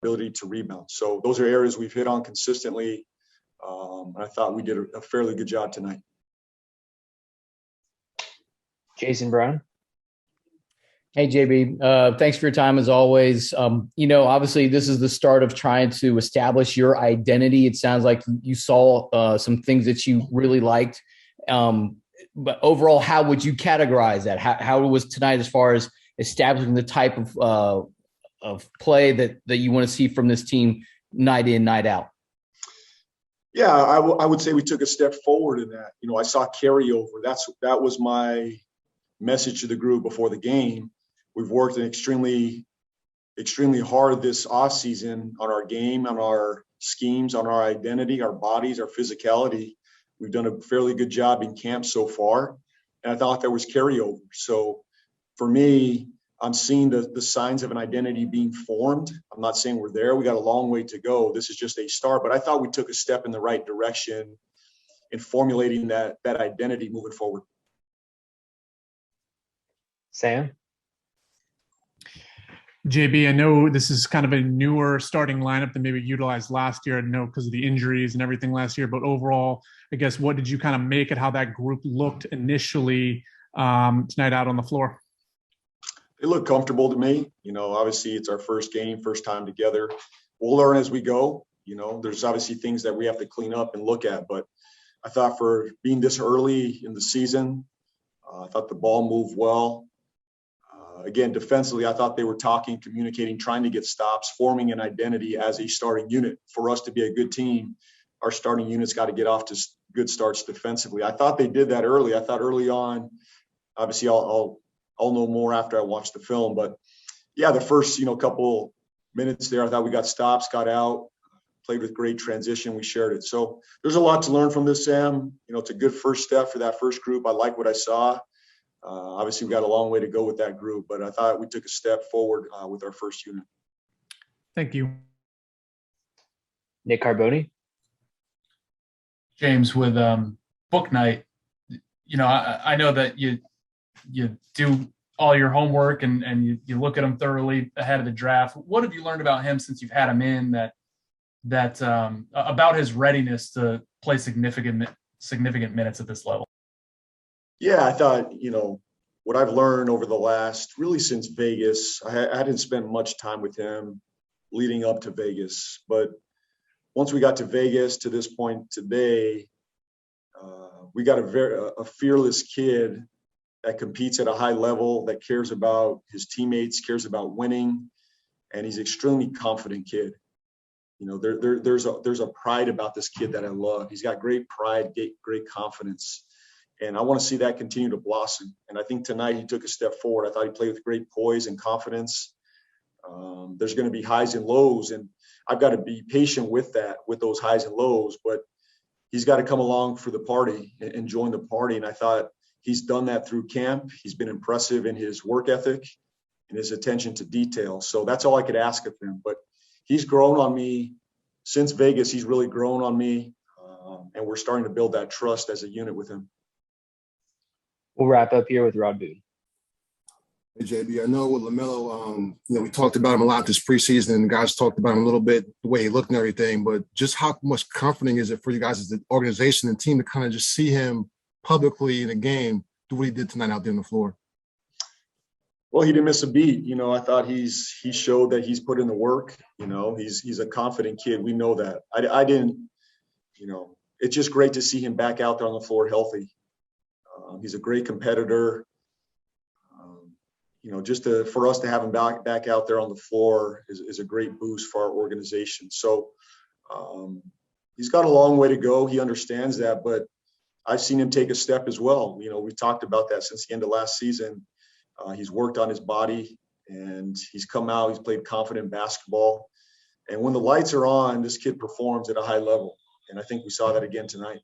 ability to rebound. So those are areas we've hit on consistently. And I thought we did a fairly good job tonight. Jason Brown. Hey, JB, thanks for your time as always. Obviously this is the start of trying to establish your identity. It sounds like you saw some things that you really liked. But overall, how would you categorize that? How was tonight as far as establishing the type of play that you want to see from this team night in, night out? Yeah, I would say we took a step forward in that. I saw carryover. That was my message to the group before the game. We've worked extremely hard this offseason on our game, on our schemes, on our identity, our bodies, our physicality. We've done a fairly good job in camp so far, and I thought there was carryover. So for me, I'm seeing the signs of an identity being formed. I'm not saying we're there. We got a long way to go. This is just a start, but I thought we took a step in the right direction in formulating that identity moving forward. Sam? JB, I know this is kind of a newer starting lineup than maybe utilized last year. I know because of the injuries and everything last year, but overall, I guess, what did you kind of make it how that group looked initially tonight out on the floor? They look comfortable to me. Obviously it's our first game, first time together. We'll learn as we go. There's obviously things that we have to clean up and look at, but I thought for being this early in the season, I thought the ball moved well. Again, defensively, I thought they were talking, communicating, trying to get stops, forming an identity as a starting unit. For us to be a good team, our starting unit's got to get off to good starts defensively. I thought they did that early. I thought early on, obviously I'll know more after I watch the film, but yeah, the first, couple minutes there, I thought we got stops, got out, played with great transition. We shared it. So there's a lot to learn from this, Sam. It's a good first step for that first group. I like what I saw. Obviously, we've got a long way to go with that group, but I thought we took a step forward with our first unit. Thank you. Nick Carboni. James, with book night, I know that you do all your homework and you look at him thoroughly ahead of the draft. What have you learned about him since you've had him in that about his readiness to play significant minutes at this level? Yeah, I thought, what I've learned over the last, really since Vegas, I hadn't spent much time with him leading up to Vegas. But once we got to Vegas to this point today, we got a fearless kid that competes at a high level, that cares about his teammates, cares about winning, and he's an extremely confident kid. There's a pride about this kid that I love. He's got great pride, great confidence. And I want to see that continue to blossom. And I think tonight he took a step forward. I thought he played with great poise and confidence. There's going to be highs and lows, and I've got to be patient with those highs and lows. But he's got to come along for the party and join the party. And I thought he's done that through camp. He's been impressive in his work ethic and his attention to detail. So that's all I could ask of him. But he's grown on me since Vegas. He's really grown on me, and we're starting to build that trust as a unit with him. We'll wrap up here with Rod Boone. Hey, JB, I know with Lamelo, we talked about him a lot this preseason, and guys talked about him a little bit, the way he looked and everything, but just how much comforting is it for you guys as the organization and team to kind of just see him publicly in a game do what he did tonight out there on the floor? Well, he didn't miss a beat. I thought he showed that he's put in the work. He's a confident kid. We know that. I didn't, it's just great to see him back out there on the floor healthy. He's a great competitor. For us to have him back out there on the floor is a great boost for our organization. So he's got a long way to go. He understands that, but I've seen him take a step as well. We've talked about that since the end of last season. He's worked on his body, and he's come out. He's played confident basketball. And when the lights are on, this kid performs at a high level. And I think we saw that again tonight.